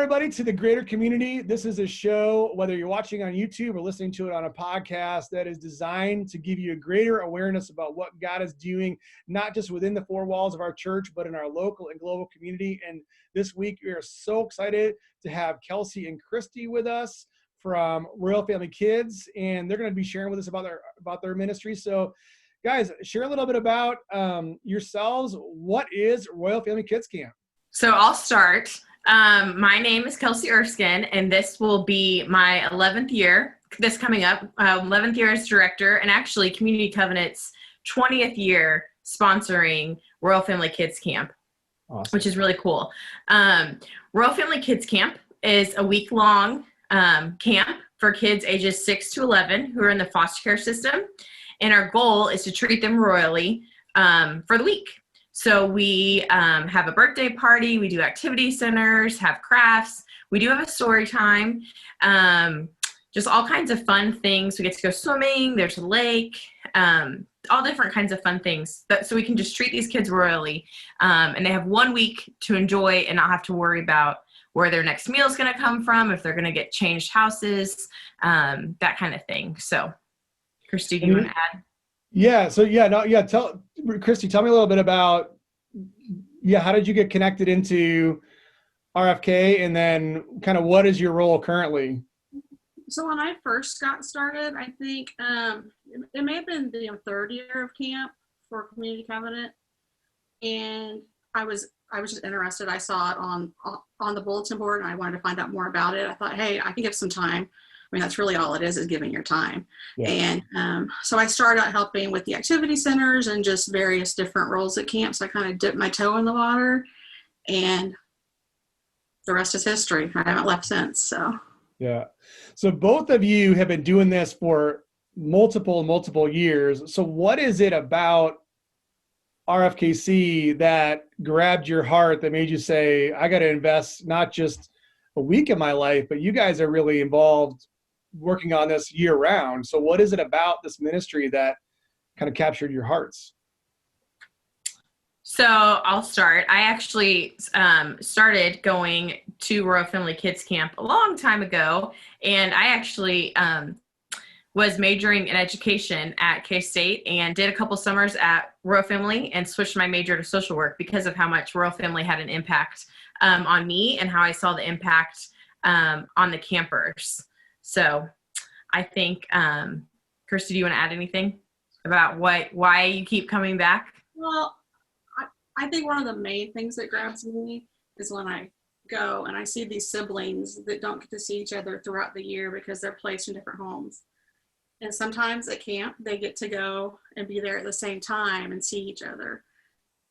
everybody, to the greater community. This is a show, whether you're watching on YouTube or listening to it on a podcast, that is designed to give you a greater awareness about what God is doing, not just within the four walls of our church, but in our local and global community. And this week, we are so excited to have Kelsey and Kristi with us from Royal Family Kids, and they're going to be sharing with us about their ministry. So, guys, share a little bit about yourselves. What is Royal Family Kids Camp? So I'll start. My name is Kelsey Erskine, and this will be my 11th year, this coming up, 11th year as director, and actually Community Covenant's 20th year sponsoring Royal Family Kids Camp, awesome. Which is really cool. Royal Family Kids Camp is a week-long camp for kids ages 6 to 11 who are in the foster care system, and our goal is to treat them royally for the week. So we have a birthday party, we do activity centers, have crafts, we do have a story time, just all kinds of fun things. We get to go swimming, there's a lake, all different kinds of fun things. So we can just treat these kids royally, and they have 1 week to enjoy and not have to worry about where their next meal is going to come from, if they're going to get changed houses, that kind of thing. So, Kristi, do you want to add? Kristi, tell me a little bit about, how did you get connected into RFK, and then kind of what is your role currently? So when I first got started, I think it may have been the third year of camp for Community Covenant, and I was just interested. I saw it on the bulletin board, and I wanted to find out more about it. I thought, hey, I can give some time. I mean, that's really all it is giving your time. Yeah. And so I started out helping with the activity centers and just various different roles at camp. So I kind of dipped my toe in the water, and the rest is history. I haven't left since. So. Yeah. So both of you have been doing this for multiple years. So what is it about Rfkc that grabbed your heart, that made you say, I got to invest not just a week of my life, but you guys are really involved working on this year round? So what is it about this ministry that kind of captured your hearts? So I'll start. I actually started going to Royal Family Kids Camp a long time ago, and I actually was majoring in education at K-State and did a couple summers at Royal Family and switched my major to social work because of how much Royal Family had an impact on me and how I saw the impact on the campers. So I think, Kristi, do you want to add anything about why you keep coming back? Well, I think one of the main things that grabs me is when I go and I see these siblings that don't get to see each other throughout the year because they're placed in different homes. And sometimes at camp, they get to go and be there at the same time and see each other.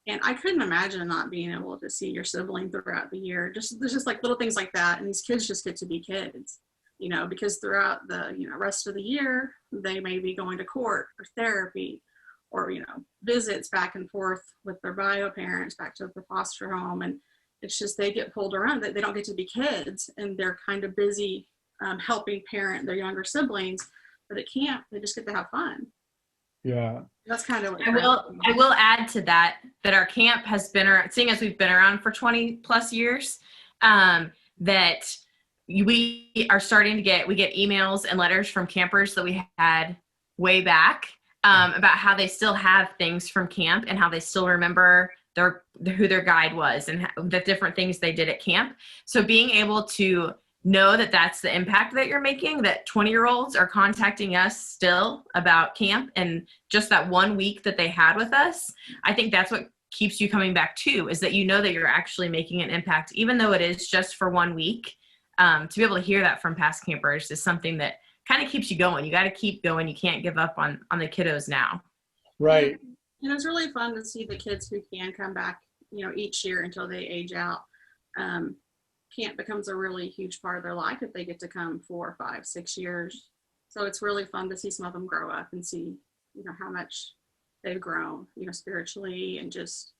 And I couldn't imagine not being able to see your sibling throughout the year. There's just like little things like that. And these kids just get to be kids, because throughout the, rest of the year, they may be going to court or therapy or, visits back and forth with their bio parents back to the foster home. And it's just, they get pulled around, that they don't get to be kids, and they're kind of busy helping parent their younger siblings. But at camp, they just get to have fun. Yeah. That's kind of what I will add to that our camp has been around, seeing as we've been around for 20 plus years, that we are starting to get emails and letters from campers that we had way back about how they still have things from camp and how they still remember who their guide was and the different things they did at camp. So being able to know that that's the impact that you're making, that 20-year-olds are contacting us still about camp and just that 1 week that they had with us, I think that's what keeps you coming back too, is that that you're actually making an impact, even though it is just for 1 week. To be able to hear that from past campers is something that kind of keeps you going. You got to keep going. You can't give up on the kiddos now. Right. And it's really fun to see the kids who can come back, each year until they age out. Camp becomes a really huge part of their life if they get to come 4, 5, 6 years. So it's really fun to see some of them grow up and see, how much they've grown, spiritually, and it's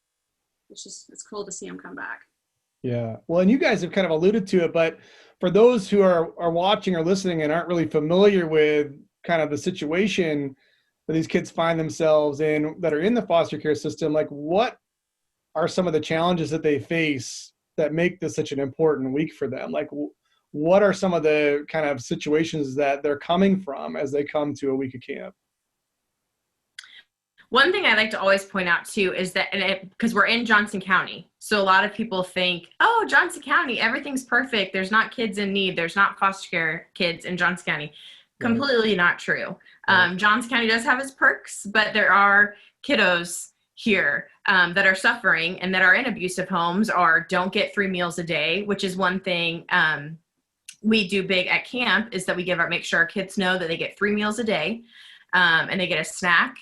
cool to see them come back. Yeah. Well, and you guys have kind of alluded to it, but for those who are watching or listening and aren't really familiar with kind of the situation that these kids find themselves in that are in the foster care system, like what are some of the challenges that they face that make this such an important week for them? Like, what are some of the kind of situations that they're coming from as they come to a week of camp? One thing I like to always point out too is that, because we're in Johnson County, so a lot of people think, oh, Johnson County, everything's perfect. There's not kids in need. There's not foster care kids in Johnson County. Right. Completely not true. Right. Johnson County does have its perks, but there are kiddos here that are suffering and that are in abusive homes or don't get 3 meals a day, which is one thing we do big at camp, is that we make sure our kids know that they get 3 meals a day and they get a snack.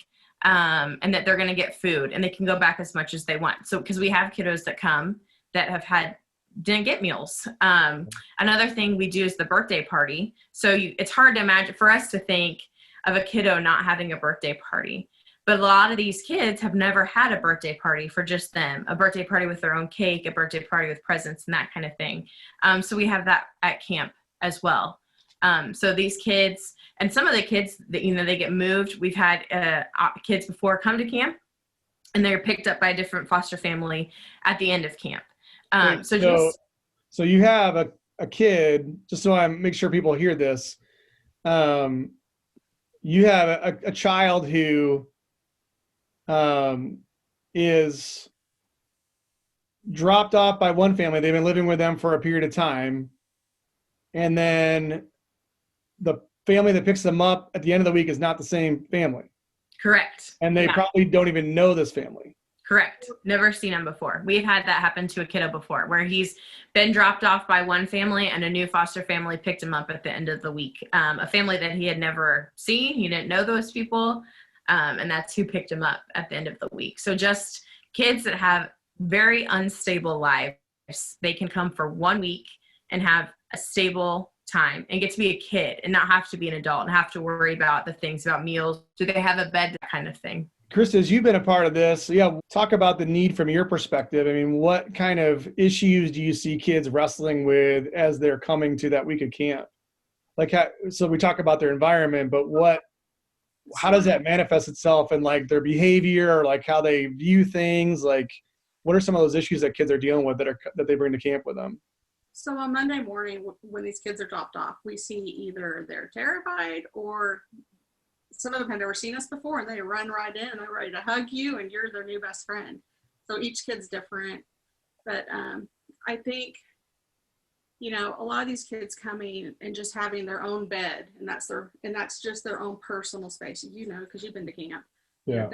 And that they're going to get food and they can go back as much as they want. So, because we have kiddos that come that didn't get meals. Another thing we do is the birthday party. So it's hard to imagine for us to think of a kiddo not having a birthday party. But a lot of these kids have never had a birthday party for just them, a birthday party with their own cake, a birthday party with presents and that kind of thing. So we have that at camp as well. So these kids, and some of the kids that, they get moved. We've had kids before come to camp and they're picked up by a different foster family at the end of camp. So you have a kid, just so I make sure people hear this. You have a child who is dropped off by one family. They've been living with them for a period of time. And then the family that picks them up at the end of the week is not the same family. Correct. And they probably don't even know this family. Correct. Never seen him before. We've had that happen to a kiddo before, where he's been dropped off by one family and a new foster family picked him up at the end of the week. A family that he had never seen. He didn't know those people. And that's who picked him up at the end of the week. So just kids that have very unstable lives, they can come for 1 week and have a stable time and get to be a kid and not have to be an adult and have to worry about the things about meals. Do they have a bed? That kind of thing. Kristi, as you've been a part of this, talk about the need from your perspective. I mean, what kind of issues do you see kids wrestling with as they're coming to that week of camp? So we talk about their environment, but how does that manifest itself in like their behavior or like how they view things? Like, what are some of those issues that kids are dealing with that they bring to camp with them? So on Monday morning, when these kids are dropped off, we see either they're terrified or some of them have never seen us before and they run right in and they're ready to hug you and you're their new best friend. So each kid's different. But I think, a lot of these kids coming and just having their own bed and that's just their own personal space, because you've been to camp. Yeah.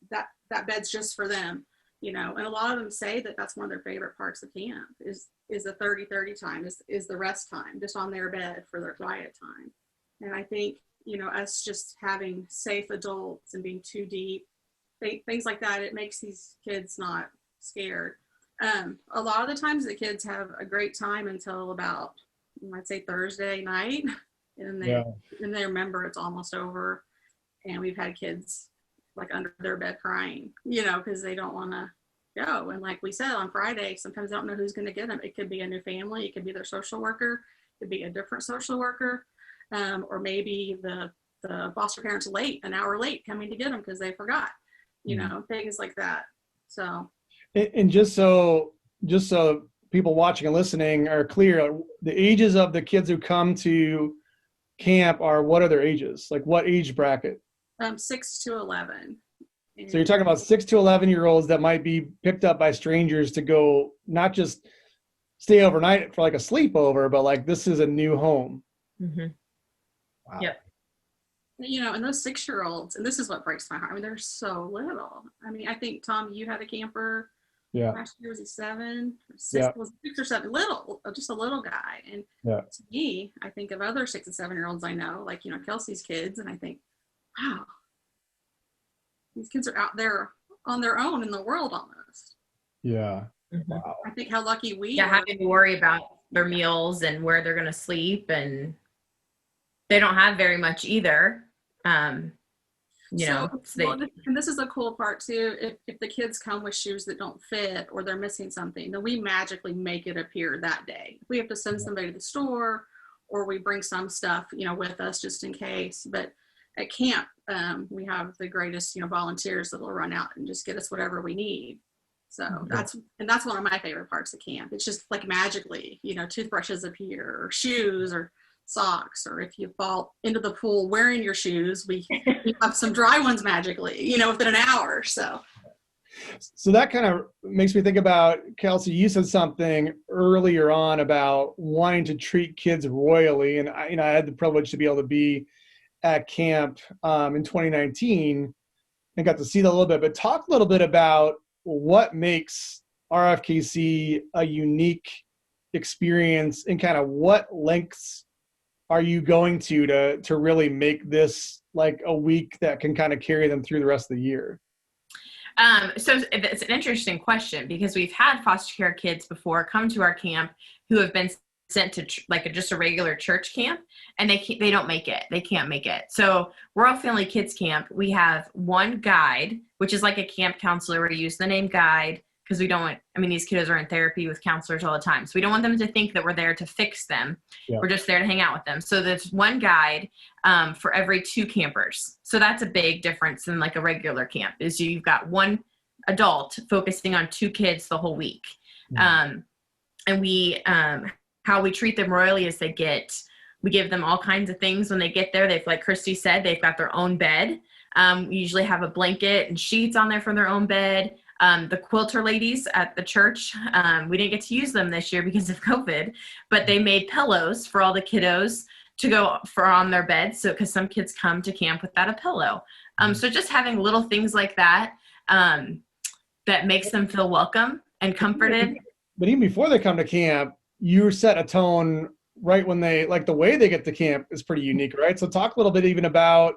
That bed's just for them. And a lot of them say that that's one of their favorite parts of camp is the 30-30 time, is the rest time, just on their bed for their quiet time. And I think, us just having safe adults and being too deep, things like that, it makes these kids not scared. A lot of the times the kids have a great time until about, I'd say Thursday night, and they remember it's almost over. And we've had kids like under their bed crying, because they don't want to go. And like we said on Friday, sometimes they don't know who's going to get them. It could be a new family. It could be their social worker. It could be a different social worker. Or maybe the foster parents an hour late coming to get them because they forgot, things like that. So. And just so people watching and listening are clear, the ages of the kids who come to camp what are their ages? Like what age bracket? 6 to 11. So you're talking about 6 to 11-year-olds that might be picked up by strangers to go, not just stay overnight for like a sleepover, but like this is a new home. Mm-hmm. Wow. Yep. And those 6-year-olds, and this is what breaks my heart. I mean, they're so little. I mean, I think, Tom, you had a camper. Yeah. Last year, was he 7 or 6? Yeah. Was 6 or 7? Little, just a little guy. And to me, I think of other 6 and 7-year-olds I know, like, Kelsey's kids, and I think, wow, these kids are out there on their own in the world almost. Yeah. Mm-hmm. Wow. I think how lucky we are. having to worry about their meals and where they're going to sleep, and they don't have very much either. And this is the cool part too. If the kids come with shoes that don't fit or they're missing something, then we magically make it appear that day. We have to send somebody to the store, or we bring some stuff, with us just in case. But at camp, we have the greatest, volunteers that will run out and just get us whatever we need. So that's one of my favorite parts of camp. It's just like magically, toothbrushes appear, or shoes, or socks, or if you fall into the pool wearing your shoes, we have some dry ones magically, within an hour. So that kind of makes me think about, Kelsey, you said something earlier on about wanting to treat kids royally. And I had the privilege to be able to be at camp in 2019 and got to see that a little bit, but talk a little bit about what makes Rfkc a unique experience, and kind of what lengths are you going to really make this like a week that can kind of carry them through the rest of the year? So it's an interesting question, because we've had foster care kids before come to our camp who have been sent to just a regular church camp, and they don't make it. They can't make it. So Royal Family Kids Camp, we have one guide, which is like a camp counselor. We use the name guide because these kiddos are in therapy with counselors all the time. So we don't want them to think that we're there to fix them. Yeah. We're just there to hang out with them. So there's one guide for every 2 campers. So that's a big difference than like a regular camp, is you've got one adult focusing on 2 kids the whole week. Mm-hmm. And we, how we treat them royally is we give them all kinds of things when they get there. Like Kristi said, they've got their own bed. We usually have a blanket and sheets on there from their own bed. The quilter ladies at the church, we didn't get to use them this year because of COVID, but they made pillows for all the kiddos to go for on their beds. So, because some kids come to camp without a pillow. So just having little things like that, that makes them feel welcome and comforted. But even before they come to camp, you set a tone right when the way they get to camp is pretty unique, right? So talk a little bit even about,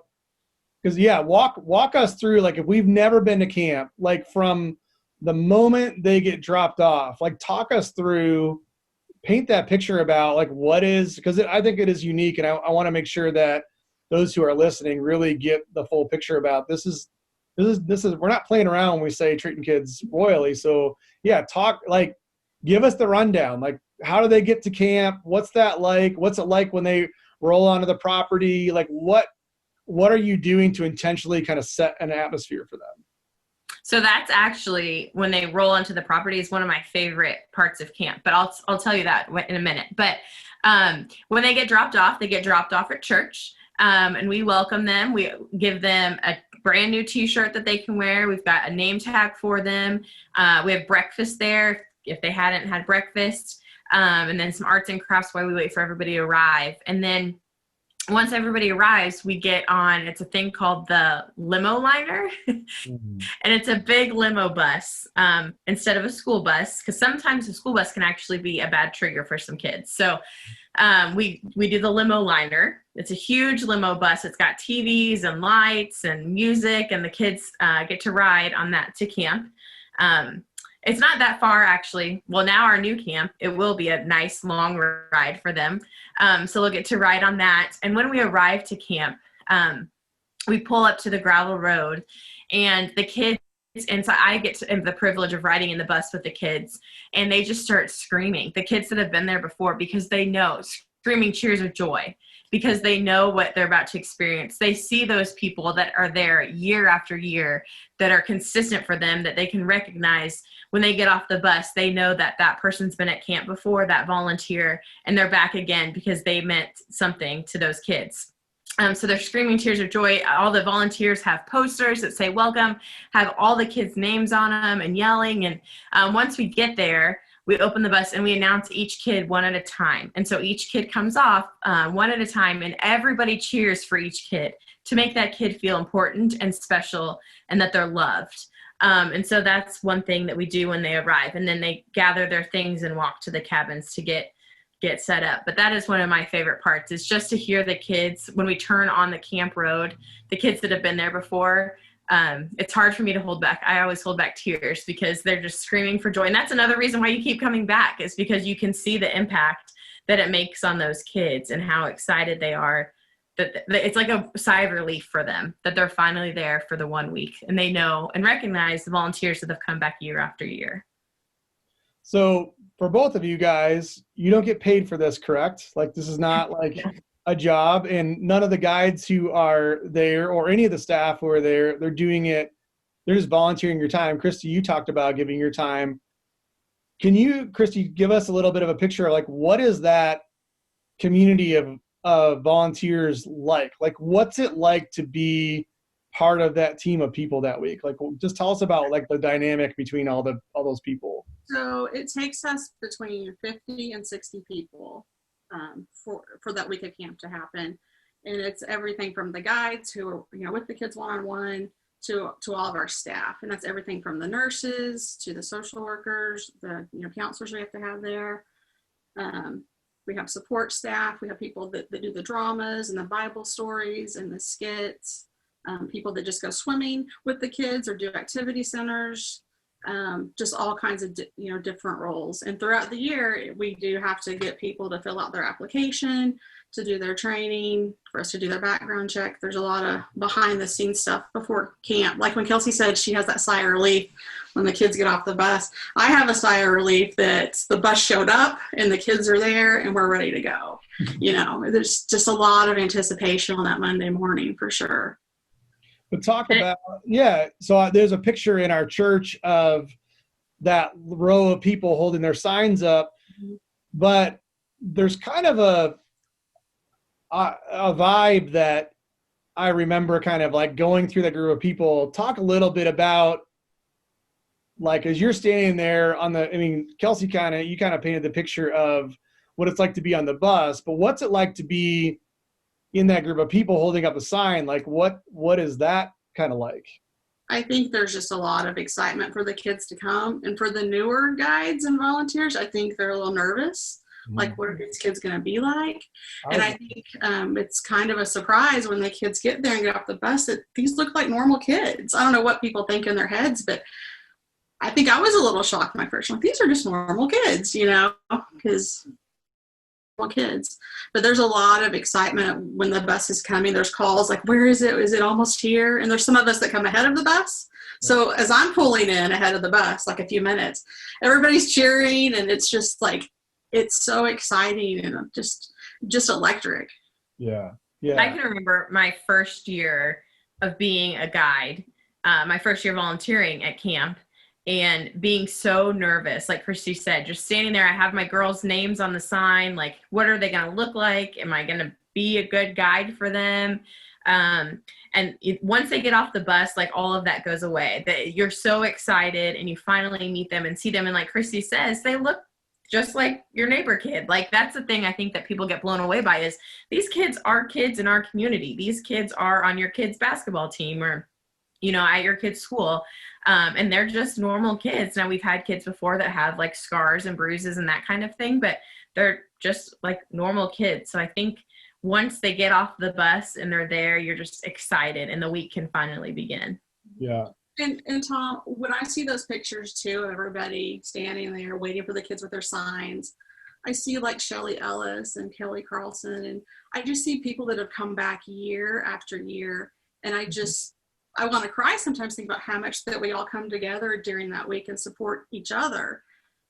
because walk us through, like, if we've never been to camp, like from the moment they get dropped off, like talk us through, paint that picture about like what is, because I think it is unique, and I want to make sure that those who are listening really get the full picture about this is we're not playing around when we say treating kids royally. So yeah, give us the rundown. Like, how do they get to camp? What's that like? What's it like when they roll onto the property? Like what are you doing to intentionally kind of set an atmosphere for them? So that's actually, when they roll onto the property, is one of my favorite parts of camp, but I'll tell you that in a minute. But when they get dropped off at church, and we welcome them. We give them a brand new t-shirt that they can wear. We've got a name tag for them. We have breakfast there if they hadn't had breakfast, and then some arts and crafts while we wait for everybody to arrive. And then once everybody arrives, we get on, it's a thing called the limo liner. Mm-hmm. And it's a big limo bus instead of a school bus, because sometimes a school bus can actually be a bad trigger for some kids. So we do the limo liner. It's a huge limo bus. It's got TVs and lights and music, and the kids get to ride on that to camp. It's not that far, actually. Well, now our new camp, it will be a nice long ride for them. So they'll get to ride on that. And when we arrive to camp, we pull up to the gravel road, and the kids, and so I get the privilege of riding in the bus with the kids, and they just start screaming. The kids that have been there before, because they know, screaming cheers of joy, because they know what they're about to experience. They see those people that are there year after year that are consistent for them, that they can recognize when they get off the bus. They know that that person's been at camp before, that volunteer, and they're back again because they meant something to those kids. So they're screaming tears of joy. All the volunteers have posters that say welcome, have all the kids' names on them, and yelling. And once we get there, we open the bus and we announce each kid one at a time. And so each kid comes off one at a time, and everybody cheers for each kid to make that kid feel important and special and that they're loved. And so that's one thing that we do when they arrive. And then they gather their things and walk to the cabins to get set up. But that is one of my favorite parts, is just to hear the kids when we turn on the camp road, the kids that have been there before. It's hard for me to hold back. I always hold back tears because they're just screaming for joy. And that's another reason why you keep coming back, is because you can see the impact that it makes on those kids and how excited they are. That it's like a sigh of relief for them that they're finally there for the 1 week, and they know and recognize the volunteers that have come back year after year. So for both of you guys, you don't get paid for this, correct? Like, this is not like a job, and none of the guides who are there or any of the staff who are there, they're doing it they're just volunteering your time. Kristi, you talked about giving your time. Can you, Kristi, give us a little bit of a picture of like, what is that community of volunteers like? Like, what's it like to be part of that team of people that week? Like, just tell us about like the dynamic between all those people. So it takes us between 50 and 60 people for that week of camp to happen. And it's everything from the guides who are, with the kids one-on-one to all of our staff. And that's everything from the nurses to the social workers, the, counselors we have to have there. We have support staff. We have people that do the dramas and the Bible stories and the skits, people that just go swimming with the kids or do activity centers, just all kinds of, different roles. And throughout the year, we do have to get people to fill out their application, to do their training, for us to do their background check. There's a lot of behind the scenes stuff before camp. Like when Kelsey said she has that sigh of relief when the kids get off the bus, I have a sigh of relief that the bus showed up and the kids are there and we're ready to go. There's just a lot of anticipation on that Monday morning for sure. But talk about, so there's a picture in our church of that row of people holding their signs up, but there's kind of a vibe that I remember kind of like going through that group of people. Talk a little bit about, like, as you're standing there Kelsey you kind of painted the picture of what it's like to be on the bus, but what's it like to be in that group of people holding up a sign? Like, what is that kind of like? I think there's just a lot of excitement for the kids to come. And for the newer guides and volunteers, I think they're a little nervous. Like, what are these kids going to be like? And I think it's kind of a surprise when the kids get there and get off the bus that these look like normal kids. I don't know what people think in their heads, but I think I was a little shocked my first one. These are just normal kids, because kids. But there's a lot of excitement when the bus is coming. There's calls like, where is it? Is it almost here? And there's some of us that come ahead of the bus. So as I'm pulling in ahead of the bus, like a few minutes, everybody's cheering, and it's just like, it's so exciting and just electric. Yeah. I can remember my first year of being a guide, my first year volunteering at camp, and being so nervous. Like Kristi said, just standing there, I have my girls' names on the sign. Like, what are they going to look like? Am I going to be a good guide for them? Once they get off the bus, like, all of that goes away. You're so excited, and you finally meet them and see them. And like Kristi says, they look just like your neighbor kid. Like, that's the thing I think that people get blown away by is these kids are kids in our community. These kids are on your kid's basketball team or, at your kid's school. And they're just normal kids. Now, we've had kids before that have like scars and bruises and that kind of thing, but they're just like normal kids. So I think once they get off the bus and they're there, you're just excited and the week can finally begin. Yeah. And Tom, when I see those pictures too, everybody standing there waiting for the kids with their signs, I see like Shelly Ellis and Kelly Carlson, and I just see people that have come back year after year. And I want to cry sometimes thinking about how much that we all come together during that week and support each other.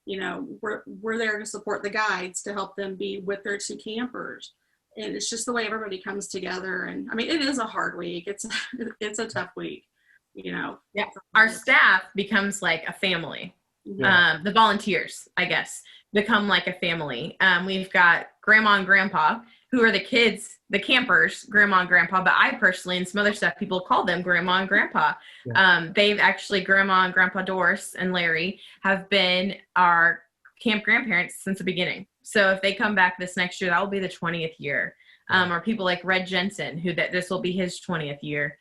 We're there to support the guides, to help them be with their two campers. And it's just the way everybody comes together. And it is a hard week. It's a tough week. Yeah, our staff becomes like a family. The volunteers, I guess, become like a family. We've got grandma and grandpa, who are the kids, the campers, grandma and grandpa, but I personally, and some other stuff, people call them grandma and grandpa. They've actually, grandma and grandpa Doris and Larry have been our camp grandparents since the beginning. So if they come back this next year, that will be the 20th year. Or people like Red Jensen, this will be his 20th year.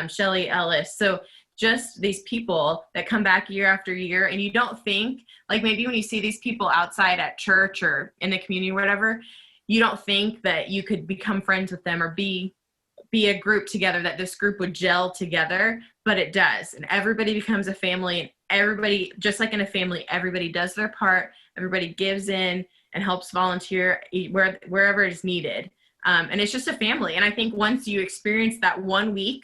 Shelly Ellis. So just these people that come back year after year, and you don't think, like, maybe when you see these people outside at church or in the community or whatever, you don't think that you could become friends with them or be a group together, that this group would gel together, but it does. And everybody becomes a family, and everybody, just like in a family, everybody does their part. Everybody gives in and helps volunteer wherever is needed. And it's just a family. And I think once you experience that 1 week,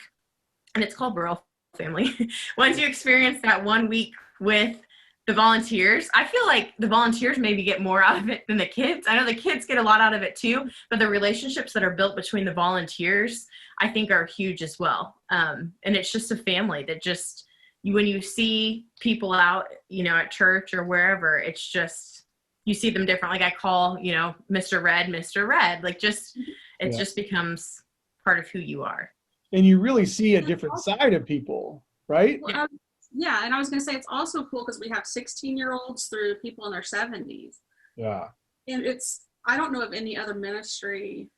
and it's called Rural Family, once you experience that 1 week with the volunteers, I feel like the volunteers maybe get more out of it than the kids. I know the kids get a lot out of it too, but the relationships that are built between the volunteers, I think, are huge as well. And it's just a family that just when you see people out, at church or wherever, it's just, you see them different. Like I call, Mr. Red, like it just becomes part of who you are. And you really see a different side of people, right? Well, yeah, and I was going to say it's also cool because we have 16-year-olds through people in their 70s. Yeah. And I don't know of any other ministry,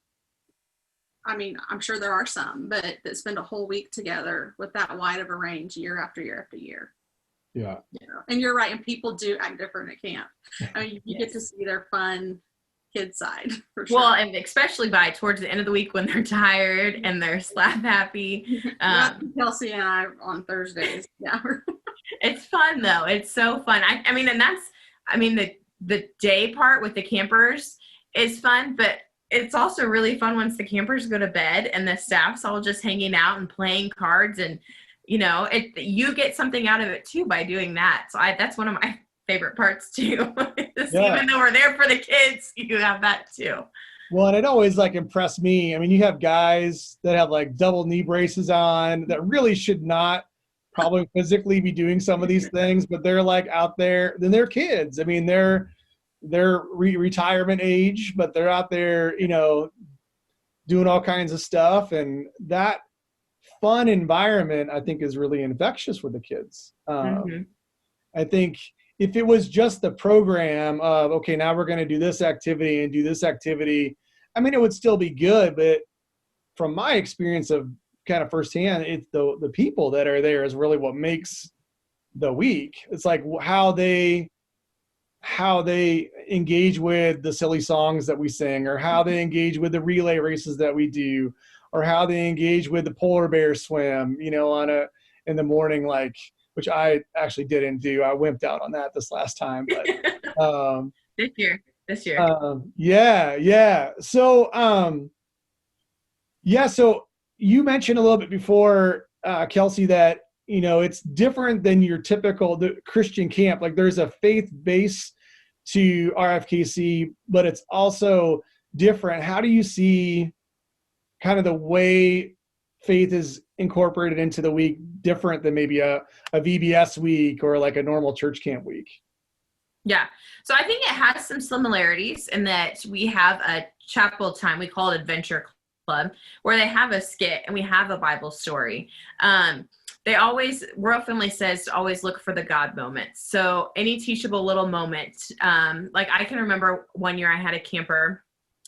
I mean, I'm sure there are some, but that spend a whole week together with that wide of a range year after year after year. Yeah. And you're right, and people do act different at camp. I mean, you get to see their fun kid side, for sure. Well, and especially towards the end of the week when they're tired and they're slap happy. Kelsey and I on Thursdays. Yeah. It's fun though. It's so fun. I mean, the day part with the campers is fun, but it's also really fun once the campers go to bed and the staff's all just hanging out and playing cards, and you get something out of it too by doing that. So that's one of my favorite parts too. Even though we're there for the kids, you have that too. Well, and it always impressed me. I mean, you have guys that have double knee braces on that really should not probably physically be doing some of these things, but they're out there. Then they're kids. I mean, they're retirement age, but they're out there, doing all kinds of stuff, and that fun environment I think is really infectious with the kids. I think if it was just the program of, okay, now we're going to do this activity and do this activity, I mean, it would still be good. But from my experience of kind of firsthand, it's the people that are there is really what makes the week. It's how they engage with the silly songs that we sing, or how they engage with the relay races that we do, or how they engage with the polar bear swim, in the morning, which I actually didn't do. I wimped out on that this last time, but this year. Yeah. So, so you mentioned a little bit before, Kelsey, that, it's different than your typical Christian camp. There's a faith base to Rfkc, but it's also different. How do you see kind of the way faith is incorporated into the week different than maybe a VBS week or a normal church camp week? Yeah. So I think it has some similarities in that we have a chapel time. We call it Adventure Club, where they have a skit and we have a Bible story. Royal Family says to always look for the God moments. So any teachable little moment. I can remember one year I had a camper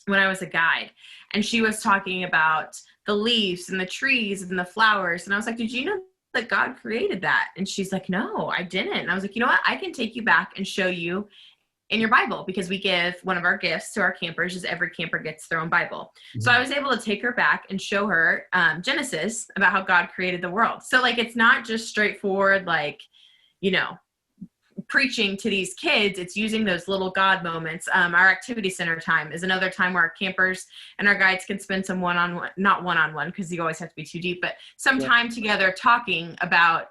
when I was a guide, and she was talking about the leaves and the trees and the flowers. And I was like, did you know that God created that? And she's like, no, I didn't. And I was like, you know what? I can take you back and show you in your Bible, because we give one of our gifts to our campers is every camper gets their own Bible. Mm-hmm. So I was able to take her back and show her Genesis about how God created the world. So it's not just straightforward, preaching to these kids. It's using those little God moments. Our activity center time is another time where our campers and our guides can spend some not one-on-one, because you always have to be too deep, but some time together talking about,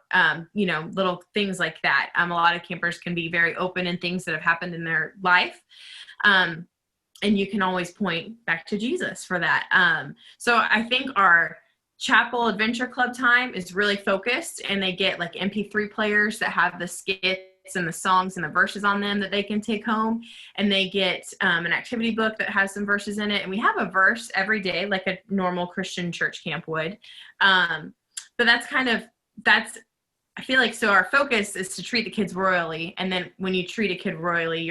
little things like that. A lot of campers can be very open in things that have happened in their life. And you can always point back to Jesus for that. So I think our Chapel Adventure Club time is really focused, and they get MP3 players that have the skits and the songs and the verses on them that they can take home, and they get an activity book that has some verses in it, and we have a verse every day like a normal Christian church camp would. But I feel so our focus is to treat the kids royally, and then when you treat a kid royally,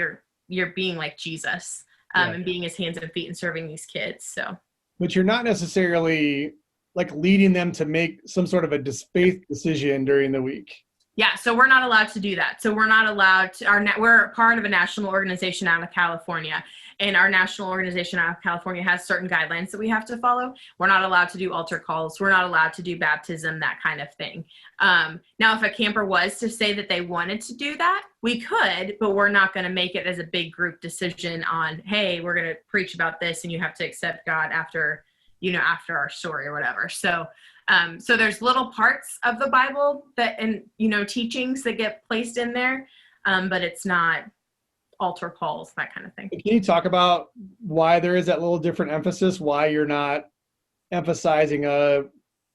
you're being like Jesus, and being his hands and feet and serving these kids. So, but you're not necessarily leading them to make some sort of a faith decision during the week. Yeah, so we're not allowed to do that. So we're not allowed to, we're part of a national organization out of California, and our national organization out of California has certain guidelines that we have to follow. We're not allowed to do altar calls. We're not allowed to do baptism, that kind of thing. Now, if a camper was to say that they wanted to do that, we could, but we're not going to make it as a big group decision on, hey, we're going to preach about this and you have to accept God after our story or whatever. So there's little parts of the Bible that, and, teachings that get placed in there, but it's not altar calls, that kind of thing. Can you talk about why there is that little different emphasis, why you're not emphasizing a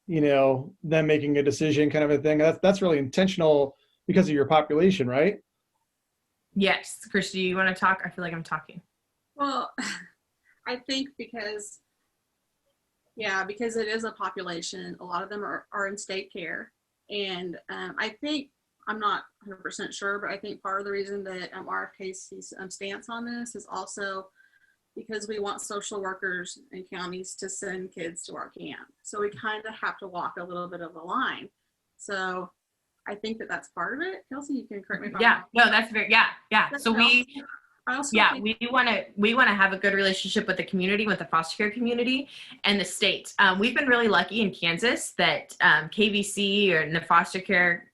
them making a decision kind of a thing. That's really intentional because of your population, right? Yes. Kristi, you want to talk? I feel like I'm talking. Well, I think because it is a population, a lot of them are in state care. And I think, I'm not 100% sure, but I think part of the reason that Rfkc's stance on this is also because we want social workers and counties to send kids to our camp. So we kind of have to walk a little bit of a line. So I think that that's part of it. Kelsey, you can correct me if I'm wrong. No, that's very, yeah. So we want to have a good relationship with the community, with the foster care community and the state. We've been really lucky in Kansas that KVC and the foster care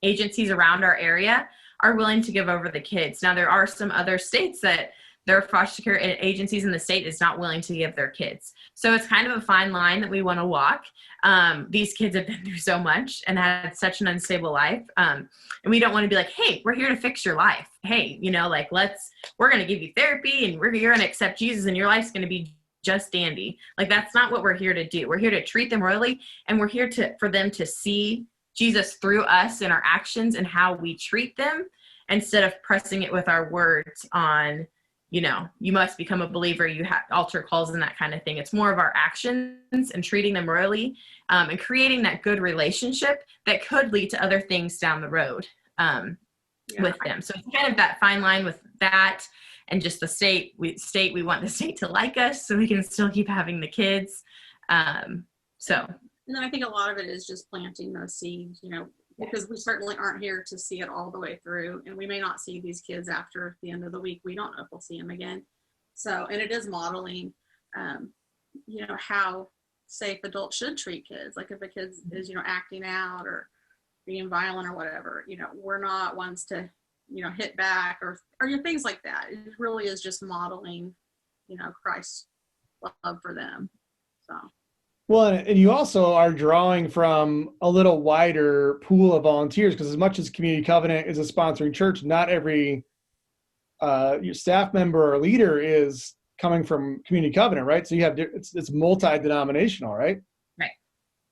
agencies around our area are willing to give over the kids. Now, there are some other states that their foster care agencies in the state is not willing to give their kids. So it's kind of a fine line that we want to walk. These kids have been through so much and had such an unstable life. And we don't want to be like, hey, we're here to fix your life. Hey, we're going to give you therapy and you're going to accept Jesus and your life's going to be just dandy. Like, that's not what we're here to do. We're here to treat them royally, and we're here for them to see Jesus through us and our actions and how we treat them, instead of pressing it with our words on, you must become a believer, you have altar calls and that kind of thing. It's more of our actions and treating them royally, and creating that good relationship that could lead to other things down the road with them. So it's kind of that fine line with that, and just the state. We want the state to like us so we can still keep having the kids. And then I think a lot of it is just planting those seeds, because we certainly aren't here to see it all the way through. And we may not see these kids after the end of the week. We don't know if we'll see them again. So, and it is modeling, how safe adults should treat kids. Like if a kid is, acting out or being violent or whatever, we're not ones to, hit back or things like that. It really is just modeling, Christ's love for them. So. Well, and you also are drawing from a little wider pool of volunteers, because as much as Community Covenant is a sponsoring church, not every your staff member or leader is coming from Community Covenant, right? So you have it's multi-denominational, right? Right.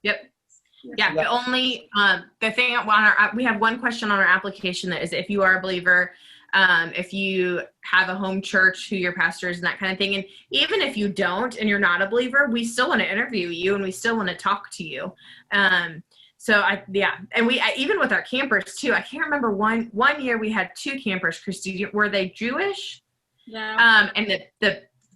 Yep. Yeah. The only the thing we have one question on our application that is, if you are a believer, if you have a home church, who your pastor is and that kind of thing. And even if you don't and you're not a believer, we still want to interview you and we still want to talk to you. And we even with our campers too. I can't remember one year we had 2 campers. Kristi, were they Jewish? Yeah. And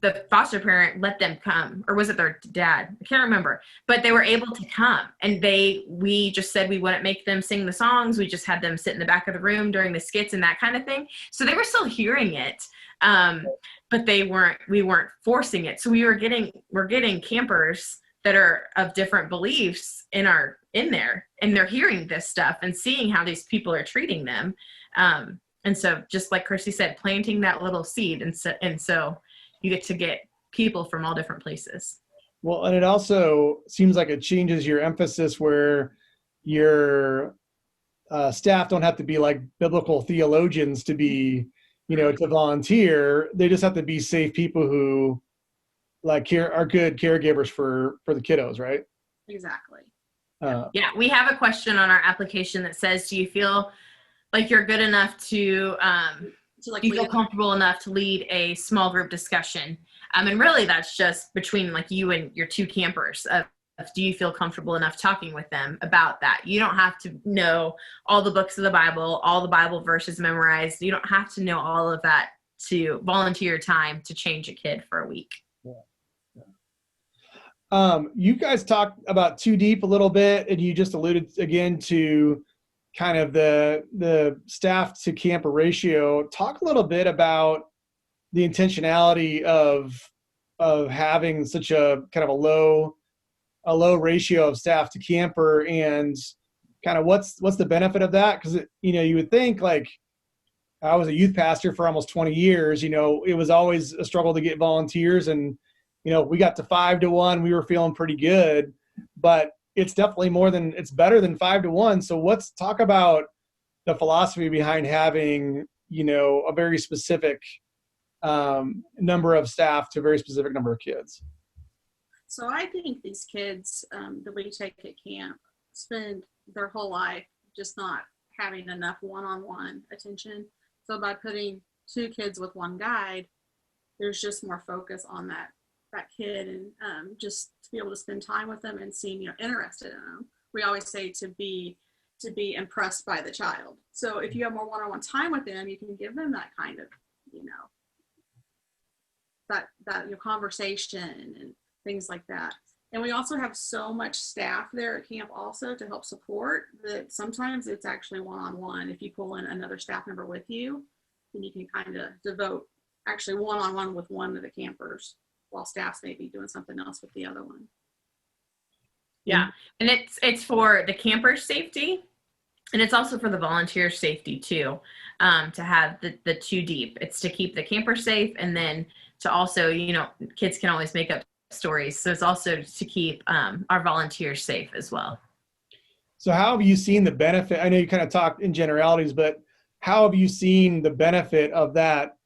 the foster parent let them come, or was it their dad? I can't remember, but they were able to come, and we just said we wouldn't make them sing the songs. We just had them sit in the back of the room during the skits and that kind of thing. So they were still hearing it. But we weren't forcing it. So we're getting campers that are of different beliefs in there, and they're hearing this stuff and seeing how these people are treating them. And so just like Kristi said, planting that little seed. And so you get to get people from all different places. Well, and it also seems like it changes your emphasis, where your staff don't have to be like biblical theologians to be, to volunteer. They just have to be safe people who are good caregivers for the kiddos, right? Exactly. We have a question on our application that says, do you feel like you're good enough to do you feel comfortable enough to lead a small group discussion? And really that's just between like you and your 2 campers. Do you feel comfortable enough talking with them about that? You don't have to know all the books of the Bible, all the Bible verses memorized. You don't have to know all of that to volunteer time to change a kid for a week. You guys talked about Too Deep a little bit, and you just alluded again to kind of the staff to camper ratio. Talk a little bit about the intentionality of having such a kind of a low ratio of staff to camper, and kind of what's the benefit of that? Because you would think, like, I was a youth pastor for almost 20 years. It was always a struggle to get volunteers, and we got to 5 to 1. We were feeling pretty good, but it's definitely it's better than 5 to 1. So let's talk about the philosophy behind having, a very specific number of staff to a very specific number of kids. So I think these kids that we take at camp spend their whole life just not having enough one-on-one attention. So by putting 2 kids with 1 guide, there's just more focus on that kid, and just to be able to spend time with them and seem, interested in them. We always say to be impressed by the child. So if you have more one-on-one time with them, you can give them that kind of, that conversation and things like that. And we also have so much staff there at camp also to help support that sometimes it's actually one-on-one. If you pull in another staff member with you, then you can kind of devote actually one-on-one with one of the campers while staff's maybe doing something else with the other one. Yeah, and it's for the camper's safety, and it's also for the volunteer safety too, to have the 2 deep. It's to keep the camper safe, and then to also, kids can always make up stories. So it's also to keep our volunteers safe as well. So how have you seen the benefit? I know you kind of talked in generalities, but how have you seen the benefit of that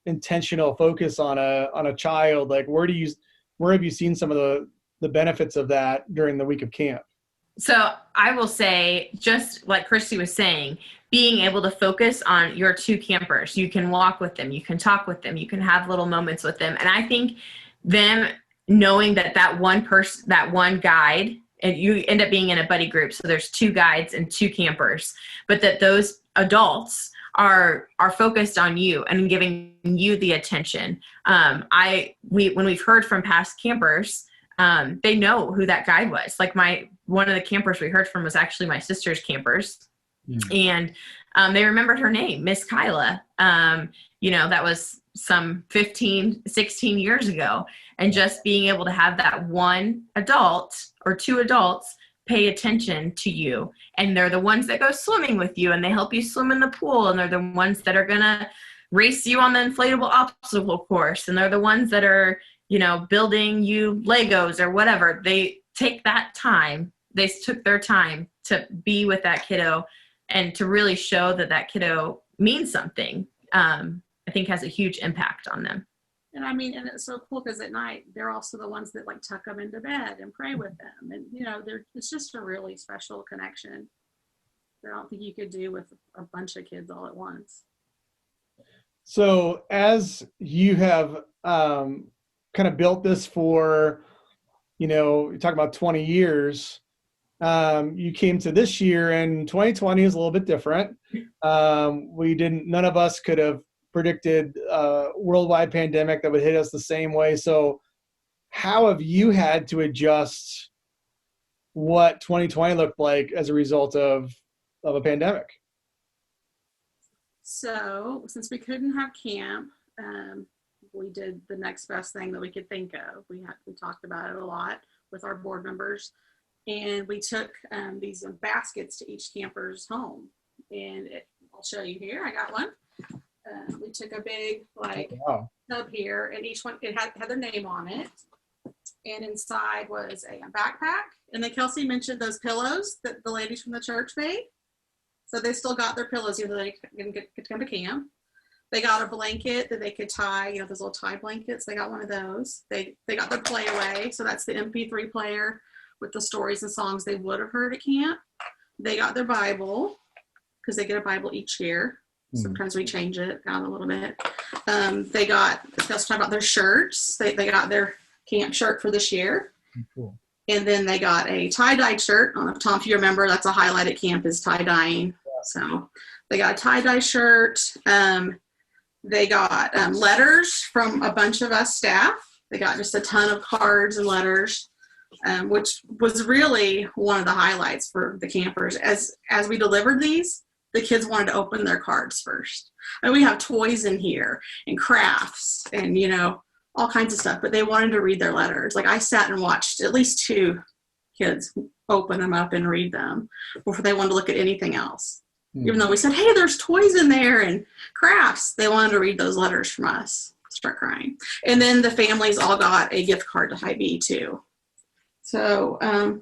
intentional focus on a child? Like where have you seen some of the benefits of that during the week of camp? So I will say, just like Kristi was saying, being able to focus on your 2 campers, you can walk with them, you can talk with them, you can have little moments with them. And I think them knowing that one person, that one guide, and you end up being in a buddy group. So there's 2 guides and 2 campers, but that those adults are focused on you and giving you the attention. When we've heard from past campers, they know who that guide was. Like one of the campers we heard from was actually my sister's campers. And they remembered her name, Miss Kyla. That was some 15, 16 years ago. And just being able to have that one adult or 2 adults pay attention to you. And they're the ones that go swimming with you, and they help you swim in the pool. And they're the ones that are going to race you on the inflatable obstacle course. And they're the ones that are, building you Legos or whatever. They take that time. They took their time to be with that kiddo and to really show that kiddo means something. I think has a huge impact on them. And and it's so cool because at night, they're also the ones that like tuck them into bed and pray with them. And, it's just a really special connection that I don't think you could do with a bunch of kids all at once. So as you have kind of built this for, you're talking about 20 years, you came to this year, and 2020 is a little bit different. None of us could have predicted a worldwide pandemic that would hit us the same way. So how have you had to adjust what 2020 looked like as a result of a pandemic? So since we couldn't have camp, we did the next best thing that we could think of. We talked about it a lot with our board members, and we took these baskets to each camper's home. And I'll show you here. I got one. We took a big tub here, and each one, it had their name on it. And inside was a backpack. And then Kelsey mentioned those pillows that the ladies from the church made. So they still got their pillows, even though they didn't get to come to camp. They got a blanket that they could tie, those little tie blankets. They got one of those. They got their playaway. So that's the MP3 player with the stories and songs they would have heard at camp. They got their Bible, because they get a Bible each year. Sometimes we change it out a little bit. Let's talk about their shirts. They got their camp shirt for this year. Cool. And then they got a tie-dye shirt. I don't know, Tom, if you remember, that's a highlight at camp is tie-dyeing. So they got a tie-dye shirt. They got letters from a bunch of us staff. They got just a ton of cards and letters, which was really one of the highlights for the campers. As we delivered these, the kids wanted to open their cards first. And we have toys in here and crafts and, all kinds of stuff, but they wanted to read their letters. Like I sat and watched at least 2 kids open them up and read them before they wanted to look at anything else. Even though we said, hey, there's toys in there and crafts, they wanted to read those letters from us, start crying. And then the families all got a gift card to Hy-Vee too. So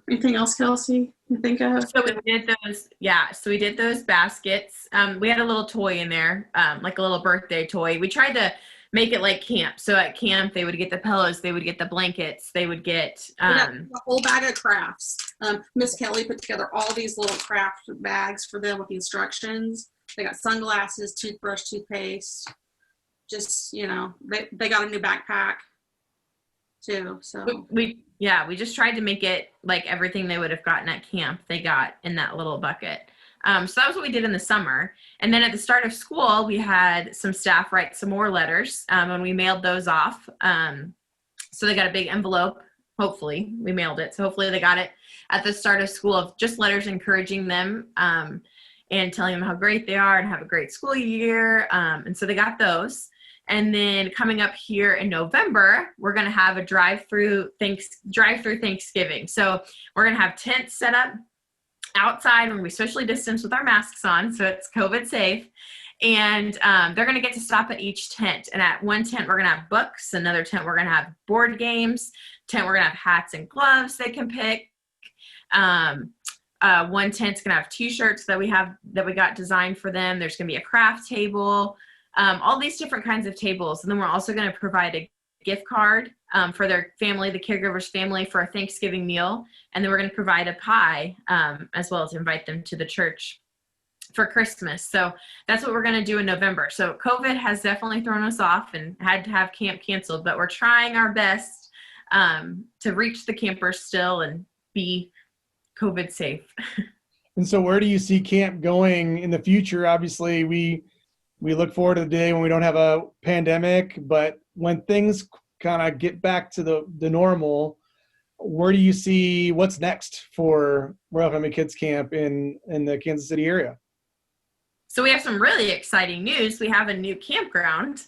anything else, Kelsey, you think of? So we did those baskets. We had a little toy in there, like a little birthday toy. We tried to make it like camp. So at camp, they would get the pillows, they would get the blankets, they would get a whole bag of crafts. Miss Kelly put together all these little craft bags for them with the instructions. They got sunglasses, toothbrush, toothpaste. Just, you know, they got a new backpack too. So we just tried to make it like everything they would have gotten at camp, they got in that little bucket. So that was what we did in the summer. And then at the start of school, we had some staff write some more letters, and we mailed those off. So they got a big envelope. Hopefully we mailed it. So hopefully they got it at the start of school of just letters encouraging them, and telling them how great they are and have a great school year. And so they got those. And then coming up here in November, we're going to have a drive-through Thanksgiving. So we're going to have tents set up outside. We're going to be socially distanced with our masks on, so it's COVID safe. And they're going to get to stop at each tent. And at one tent, we're going to have books. Another tent, we're going to have board games. Tent, we're going to have hats and gloves they can pick. One tent's going to have T-shirts that we got designed for them. There's going to be a craft table. All these different kinds of tables. And then we're also going to provide a gift card for their family, the caregiver's family, for a Thanksgiving meal. And then we're going to provide a pie as well as invite them to the church for Christmas. So that's what we're going to do in November. So COVID has definitely thrown us off and had to have camp canceled, but we're trying our best to reach the campers still and be COVID safe. And so where do you see camp going in the future? Obviously, we look forward to the day when we don't have a pandemic, but when things kind of get back to the normal, where do you see what's next for Royal Family Kids Camp in the Kansas City area? So we have some really exciting news. We have a new campground.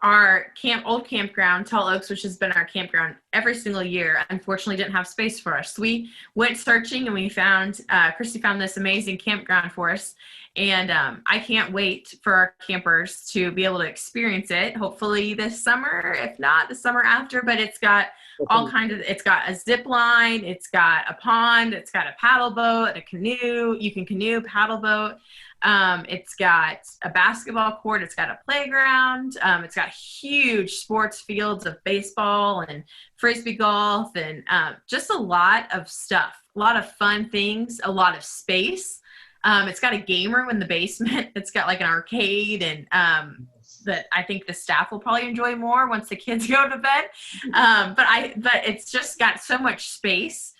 Our old campground, Tall Oaks, which has been our campground every single year, unfortunately didn't have space for us. We went searching and we found, Kristi found this amazing campground for us. And I can't wait for our campers to be able to experience it. Hopefully this summer, if not the summer after, but it's got all kinds of, it's got a zip line, it's got a pond, it's got a paddle boat, a canoe, you can canoe, paddle boat. It's got a basketball court, it's got a playground, it's got huge sports fields of baseball and frisbee golf and just a lot of stuff, a lot of fun things, a lot of space. It's got a game room in the basement. It's got like an arcade and that I think the staff will probably enjoy more once the kids go to bed. But it's just got so much space.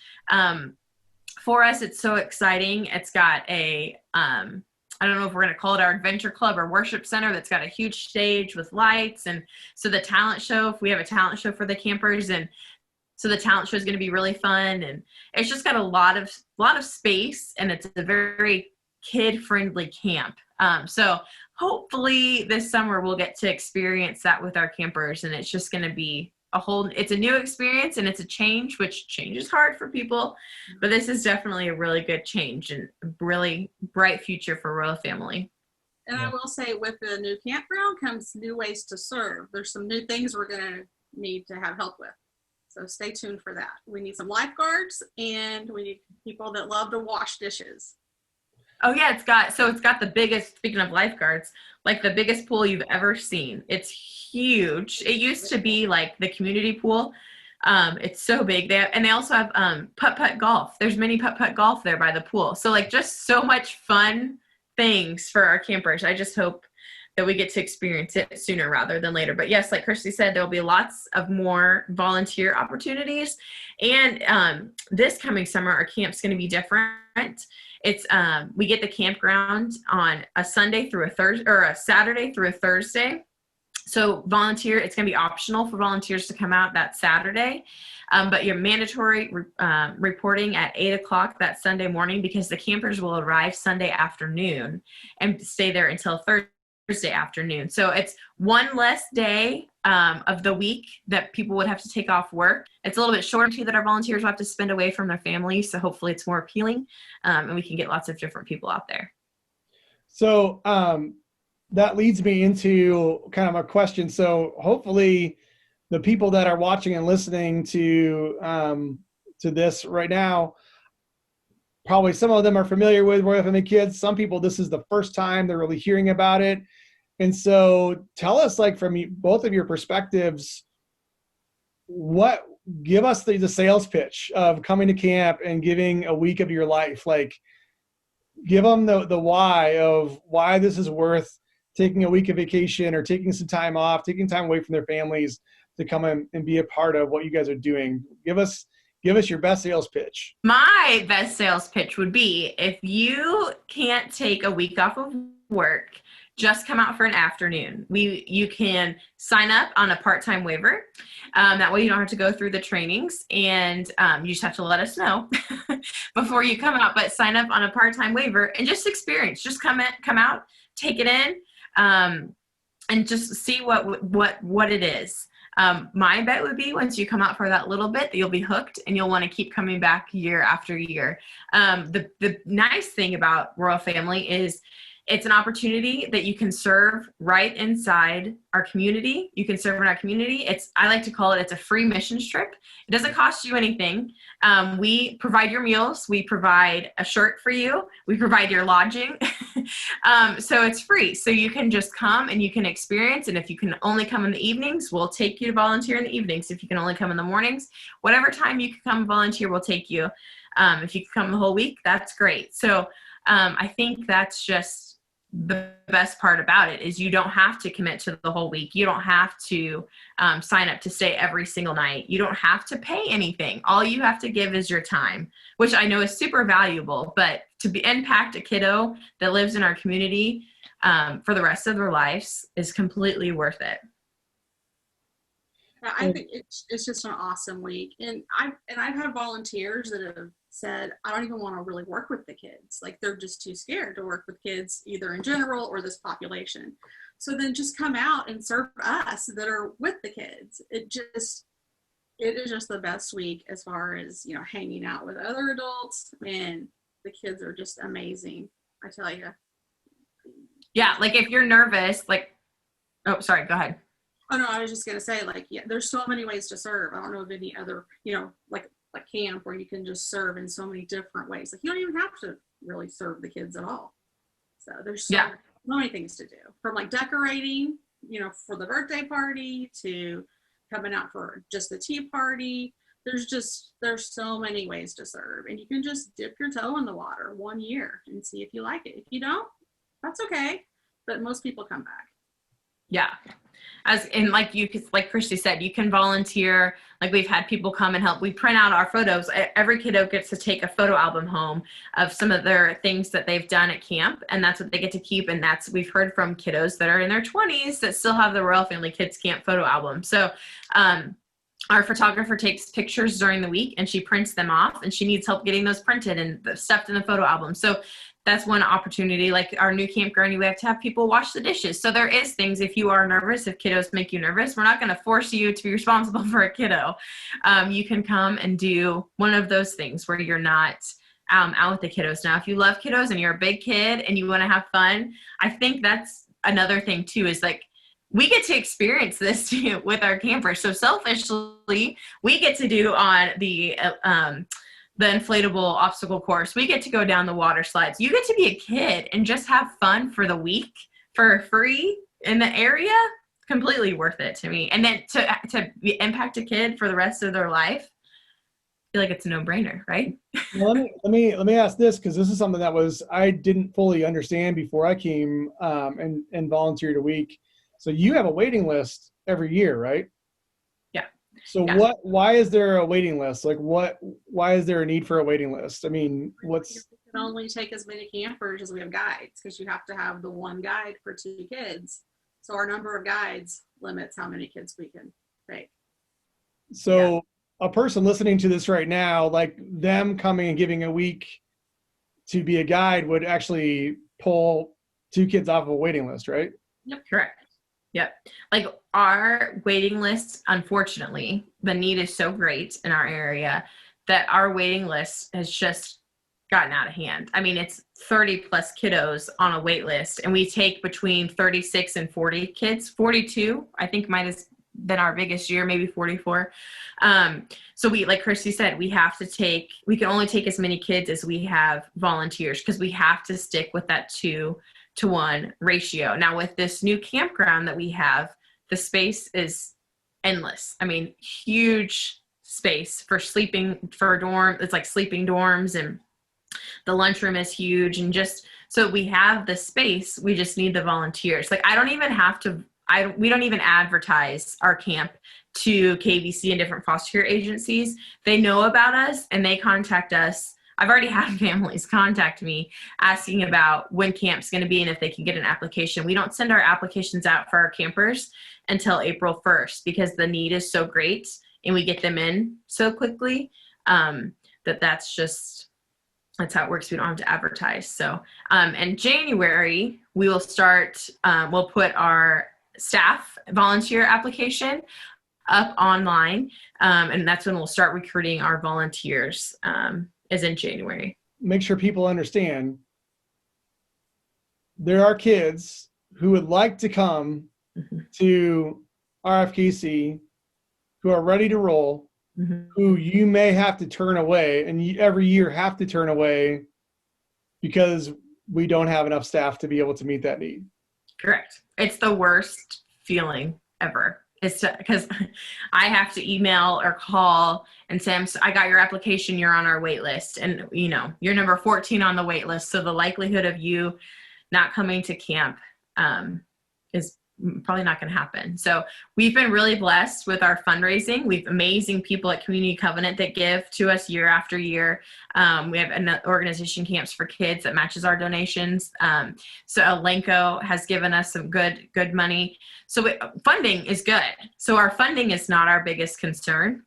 For us, it's so exciting. It's got a, I don't know if we're going to call it our adventure club or worship center that's got a huge stage with lights. And so the talent show, if we have a talent show for the campers, and so the talent show is going to be really fun. And it's just got a lot of space, and it's a very kid-friendly camp. So hopefully this summer we'll get to experience that with our campers, and it's just going to be it's a new experience, and it's a change, which change is hard for people, but this is definitely a really good change and a really bright future for Royal Family. And I will say, with the new campground comes new ways to serve. There's some new things we're going to need to have help with. So stay tuned for that. We need some lifeguards, and we need people that love to wash dishes. Oh yeah, it's got the biggest, speaking of lifeguards, like the biggest pool you've ever seen. It's huge. It used to be like the community pool. It's so big. They also have putt-putt golf. There's mini putt-putt golf there by the pool. So like just so much fun things for our campers. I just hope that we get to experience it sooner rather than later. But yes, like Kristi said, there'll be lots of more volunteer opportunities. And this coming summer, our camp's going to be different. It's we get the campground on a Sunday through a Thursday, or a Saturday through a Thursday. So it's going to be optional for volunteers to come out that Saturday. But you're mandatory reporting at 8:00 that Sunday morning, because the campers will arrive Sunday afternoon and stay there until Thursday afternoon. So it's one less day of the week that people would have to take off work. It's a little bit shorter too that our volunteers will have to spend away from their families. So hopefully it's more appealing, and we can get lots of different people out there. So that leads me into kind of a question. So hopefully the people that are watching and listening to this right now, probably some of them are familiar with Royal Family Kids. Some people, this is the first time they're really hearing about it. And so tell us, like, from both of your perspectives, give us the sales pitch of coming to camp and giving a week of your life. Like, give them the why of why this is worth taking a week of vacation or taking some time off, taking time away from their families to come in and be a part of what you guys are doing. Give us your best sales pitch. My best sales pitch would be, if you can't take a week off of work, just come out for an afternoon. You can sign up on a part-time waiver. That way you don't have to go through the trainings, and you just have to let us know before you come out. But sign up on a part-time waiver and just experience. Just come out, take it in, and just see what it is. My bet would be, once you come out for that little bit, that you'll be hooked and you'll want to keep coming back year after year. The nice thing about Royal Family is it's an opportunity that you can serve right inside our community. You can serve in our community. I like to call it's a free missions trip. It doesn't cost you anything. We provide your meals. We provide a shirt for you. We provide your lodging. So it's free. So you can just come and you can experience. And if you can only come in the evenings, we'll take you to volunteer in the evenings. If you can only come in the mornings, whatever time you can come volunteer, we'll take you. If you can come the whole week, that's great. So I think that's just the best part about it, is you don't have to commit to the whole week. You don't have to sign up to stay every single night. You don't have to pay anything. All you have to give is your time, which I know is super valuable, but to impact a kiddo that lives in our community for the rest of their lives is completely worth it. I think it's just an awesome week. And I've had volunteers that have said, I don't even want to really work with the kids. Like, they're just too scared to work with kids, either in general or this population. So then just come out and serve us that are with the kids. It is just the best week as far as, hanging out with other adults, and the kids are just amazing, I tell you. Yeah, like if you're nervous, oh, sorry, go ahead. Oh no, I was just gonna say, there's so many ways to serve. I don't know of any other, like camp where you can just serve in so many different ways. Like, you don't even have to really serve the kids at all. So there's so many things to do, from like decorating, for the birthday party, to coming out for just the tea party. There's so many ways to serve, and you can just dip your toe in the water 1 year and see if you like it. If you don't, that's okay. But most people come back. Yeah. Like Kristi said, you can volunteer. Like, we've had people come and help. We print out our photos. Every kiddo gets to take a photo album home of some of their things that they've done at camp, and that's what they get to keep. And we've heard from kiddos that are in their 20s that still have the Royal Family Kids Camp photo album. So our photographer takes pictures during the week and she prints them off, and she needs help getting those printed and stuffed in the photo album. So that's one opportunity. Like our new Camp Gurney, we have to have people wash the dishes. So there is things, if you are nervous, if kiddos make you nervous, we're not going to force you to be responsible for a kiddo. You can come and do one of those things where you're not out with the kiddos. Now, if you love kiddos and you're a big kid and you want to have fun, I think that's another thing too, is like, we get to experience this too with our campers. So selfishly, we get to do on the inflatable obstacle course. We get to go down the water slides. You get to be a kid and just have fun for the week for free in the area. Completely worth it to me. And then to impact a kid for the rest of their life, I feel like it's a no-brainer, right? Well, let me ask this, because this is something that I didn't fully understand before I came and volunteered a week. So you have a waiting list every year, right? Yeah. So yeah. Why is there a waiting list? Like, why is there a need for a waiting list? I mean, We can only take as many campers as we have guides, because you have to have the one guide for 2 kids. So our number of guides limits how many kids we can take. So a person listening to this right now, like them coming and giving a week to be a guide, would actually pull 2 kids off of a waiting list, right? Yep. Correct. Yep. Like our waiting list, unfortunately, the need is so great in our area that our waiting list has just gotten out of hand. I mean, it's 30 plus kiddos on a wait list, and we take between 36 and 40 kids. 42, I think, might have been our biggest year, maybe 44. So we, like Kristi said, we can only take as many kids as we have volunteers, because we have to stick with that two 1 ratio. Now with this new campground that we have, the space is endless. I mean, huge space for sleeping, for dorm. It's like sleeping dorms, and the lunchroom is huge. And just so we have the space, we just need the volunteers. Like, we don't even advertise our camp to KVC and different foster care agencies. They know about us and they contact us. I've already had families contact me asking about when camp's going to be and if they can get an application. We don't send our applications out for our campers until April 1st because the need is so great and we get them in so quickly that's how it works. We don't have to advertise. So in January, we will start, we'll put our staff volunteer application up online. And that's when we'll start recruiting our volunteers, is in January. Make sure people understand there are kids who would like to come to Rfkc who are ready to roll, who you may have to turn away, and you every year have to turn away because we don't have enough staff to be able to meet that need. Correct. It's the worst feeling ever. It's because I have to email or call and say, I got your application, you're on our wait list. And, you know, you're number 14 on the wait list. So the likelihood of you not coming to camp is probably not going to happen. So we've been really blessed with our fundraising. We have amazing people at Community Covenant that give to us year after year. We have an organization, Camps for Kids, that matches our donations. So Elenco has given us some good money. So funding is good. So our funding is not our biggest concern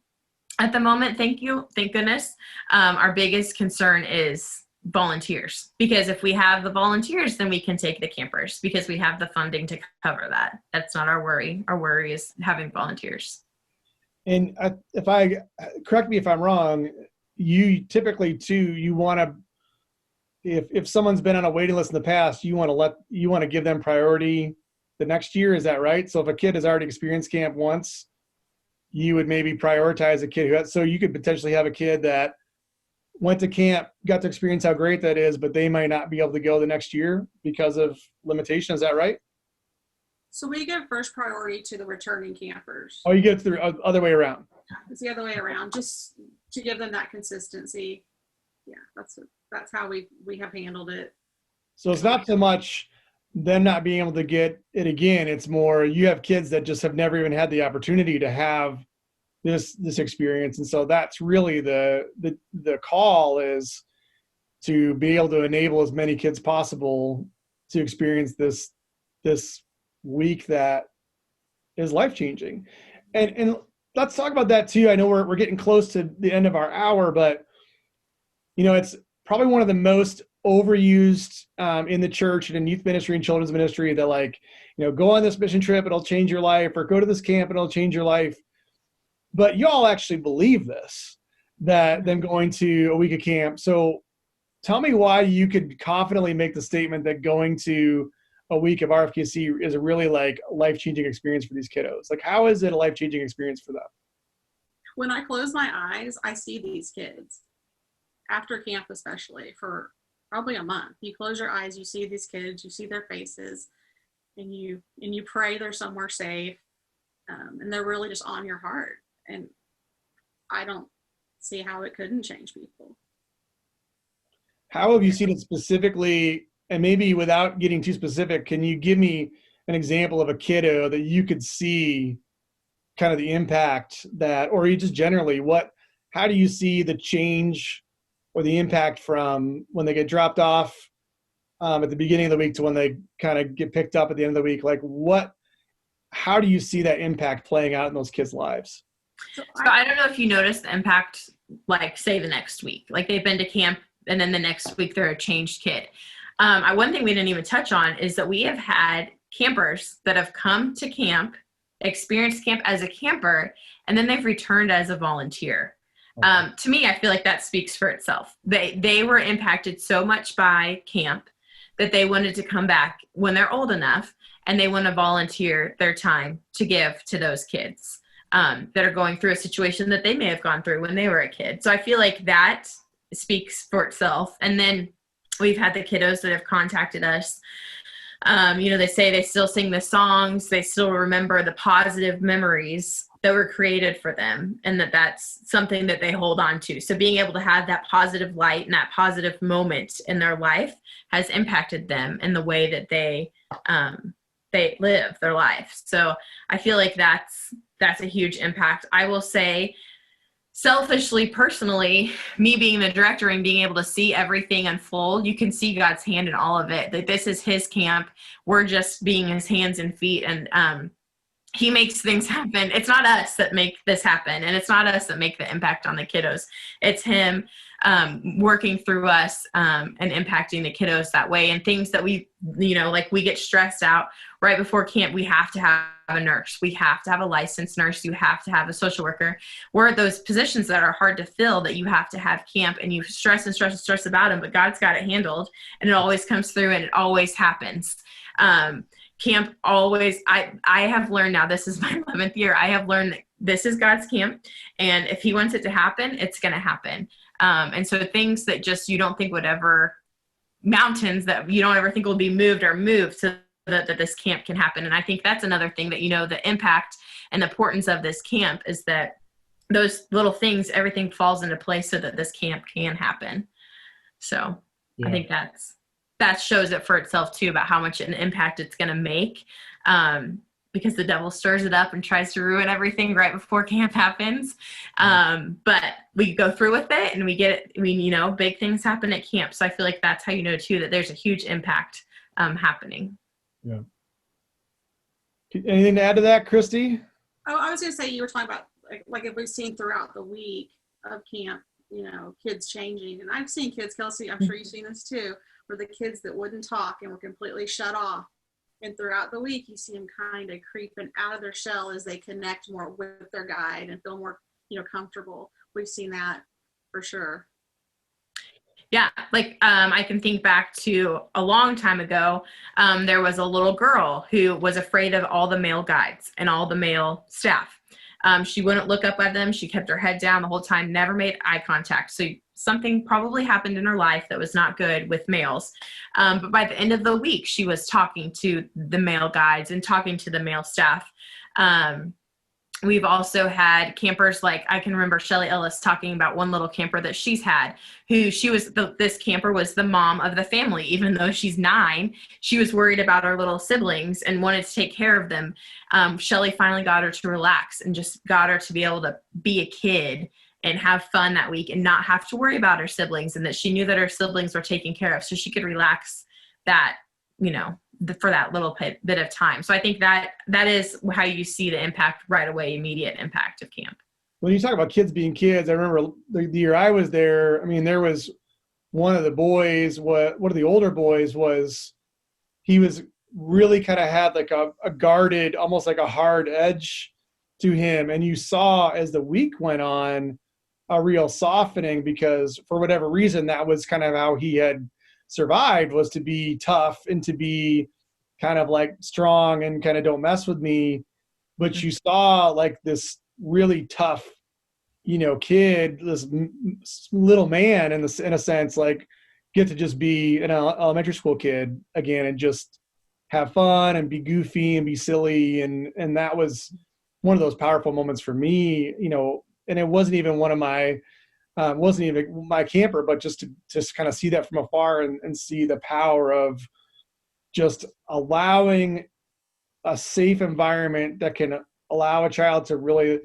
at the moment. Thank goodness. Our biggest concern is volunteers, because if we have the volunteers, then we can take the campers because we have the funding to cover that. That's not our worry. Our worry is having volunteers. And correct me if I'm wrong, you typically too, you want to, if someone's been on a waiting list in the past, you want to give them priority the next year. Is that right? So if a kid has already experienced camp once, you would maybe prioritize a kid so you could potentially have a kid that went to camp, got to experience how great that is, but they might not be able to go the next year because of limitation. Is that right? So we give first priority to the returning campers. Oh, you get it the other way around. It's the other way around, just to give them that consistency. Yeah, that's how we have handled it. So it's not so much them not being able to get it again. It's more you have kids that just have never even had the opportunity to have this experience. And so that's really the call, is to be able to enable as many kids possible to experience this week that is life-changing. And let's talk about that too. I know we're getting close to the end of our hour, but you know, it's probably one of the most overused in the church and in youth ministry and children's ministry, that, like, you know, go on this mission trip, it'll change your life, or go to this camp, it'll change your life. But you all actually believe this, that them going to a week of camp. So tell me why you could confidently make the statement that going to a week of Rfkc is a really life-changing experience for these kiddos. Like, how is it a life-changing experience for them? When I close my eyes, I see these kids after camp, especially for probably a month. You close your eyes, you see these kids, you see their faces, and you pray they're somewhere safe, and they're really just on your heart. And I don't see how it couldn't change people. How have you seen it specifically? And maybe without getting too specific, can you give me an example of a kiddo that you could see kind of the impact that, or you just generally, how do you see the change or the impact from when they get dropped off at the beginning of the week to when they kind of get picked up at the end of the week? Like, how do you see that impact playing out in those kids' lives? So I don't know if you noticed the impact, like, say the next week, like they've been to camp and then the next week they're a changed kid. One thing we didn't even touch on is that we have had campers that have come to camp, experienced camp as a camper, and then they've returned as a volunteer. To me, I feel like that speaks for itself. They were impacted so much by camp that they wanted to come back when they're old enough, and they want to volunteer their time to give to those kids that are going through a situation that they may have gone through when they were a kid. So I feel like that speaks for itself. And then we've had the kiddos that have contacted us They say they still sing the songs, they still remember the positive memories that were created for them, and that's something that they hold on to. So being able to have that positive light and that positive moment in their life has impacted them in the way that they live their life. So I feel like that's a huge impact. I will say, selfishly, personally, me being the director and being able to see everything unfold, you can see God's hand in all of it. That this is his camp. We're just being his hands and feet, and he makes things happen. It's not us that make this happen, and it's not us that make the impact on the kiddos. It's him working through us and impacting the kiddos that way. And things that we get stressed out right before camp. We have to have a nurse. We have to have a licensed nurse. You have to have a social worker. We're at those positions that are hard to fill, that you have to have camp, and you stress and stress and stress about them, but God's got it handled, and it always comes through, and it always happens. Camp always, I have learned now, this is my 11th year, I have learned that this is God's camp, and if he wants it to happen, it's going to happen. And so things that just you don't think would ever, mountains that you don't ever think will be moved are moved so that this camp can happen. And I think that's another thing that, the impact and the importance of this camp is that those little things, everything falls into place so that this camp can happen. So yeah. I think that shows it for itself too, about how much an impact it's going to make, because the devil stirs it up and tries to ruin everything right before camp happens. But we go through with it, and we get it. Big things happen at camp. So I feel like that's how too, that there's a huge impact happening. Yeah. Anything to add to that, Kristi? Oh, I was going to say, you were talking about like if we've seen throughout the week of camp, kids changing. And I've seen kids, Kelsey, I'm sure you've seen this too, where the kids that wouldn't talk and were completely shut off. And throughout the week, you see them kind of creeping out of their shell as they connect more with their guide and feel more, comfortable. We've seen that for sure. Yeah, I can think back to a long time ago. There was a little girl who was afraid of all the male guides and all the male staff. She wouldn't look up at them. She kept her head down the whole time, never made eye contact. So something probably happened in her life that was not good with males. But by the end of the week, she was talking to the male guides and talking to the male staff. We've also had campers, like I can remember Shelly Ellis talking about one little camper that she's had, who this camper was the mom of the family. Even though she's 9, she was worried about her little siblings and wanted to take care of them. Shelly finally got her to relax and just got her to be able to be a kid and have fun that week and not have to worry about her siblings, and that she knew that her siblings were taken care of, so she could relax that, for that little bit of time. So I think that is how you see the impact right away, immediate impact of camp. When you talk about kids being kids, I remember the year I was there, there was one of the boys, one of the older boys he was really kind of had like a guarded, almost like a hard edge to him. And you saw as the week went on a real softening, because for whatever reason, that was kind of how he had survived, was to be tough and to be kind of like strong and kind of don't mess with me. But you saw like this really tough, kid, this little man in a sense, like get to just be an elementary school kid again and just have fun and be goofy and be silly. And that was one of those powerful moments for me, and it wasn't even one of my, wasn't even my camper, but just to kind of see that from afar and see the power of just allowing a safe environment that can allow a child to really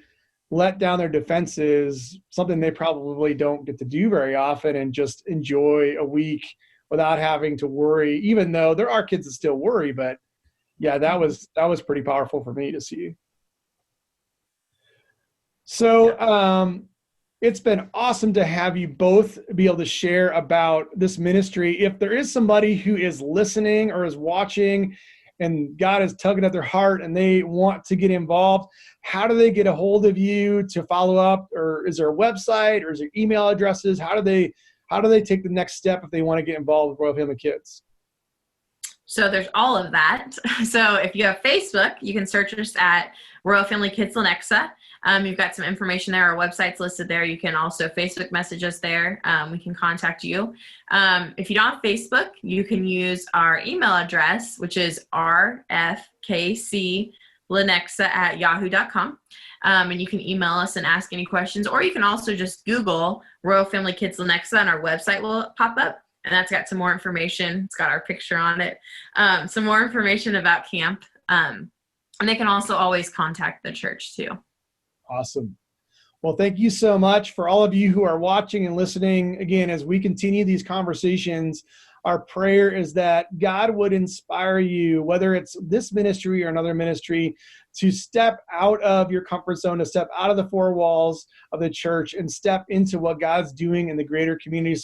let down their defenses, something they probably don't get to do very often, and just enjoy a week without having to worry, even though there are kids that still worry. But yeah, that was pretty powerful for me to see. So it's been awesome to have you both be able to share about this ministry. If there is somebody who is listening or is watching and God is tugging at their heart and they want to get involved, how do they get a hold of you to follow up? Or is there a website, or is there email addresses? How do they take the next step if they want to get involved with Royal Family Kids? So there's all of that. So if you have Facebook, you can search us at Royal Family Kids Lenexa. You've got some information there. Our website's listed there. You can also Facebook message us there. We can contact you. If you don't have Facebook, you can use our email address, which is rfkclenexa@yahoo.com. And you can email us and ask any questions, or you can also just Google Royal Family Kids Lenexa and our website will pop up. And that's got some more information. It's got our picture on it. Some more information about camp. And they can also always contact the church too. Awesome. Well, thank you so much for all of you who are watching and listening. Again, as we continue these conversations, our prayer is that God would inspire you, whether it's this ministry or another ministry, to step out of your comfort zone, to step out of the four walls of the church and step into what God's doing in the greater community.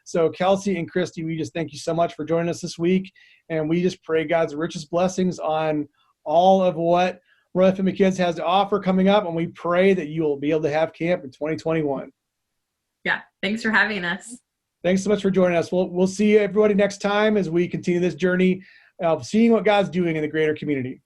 So Kelsey and Kristi, we just thank you so much for joining us this week. And we just pray God's richest blessings on all of what Royal Family Kids has to offer coming up. And we pray that you will be able to have camp in 2021. Yeah. Thanks for having us. Thanks so much for joining us. We'll see everybody next time as we continue this journey of seeing what God's doing in the greater community.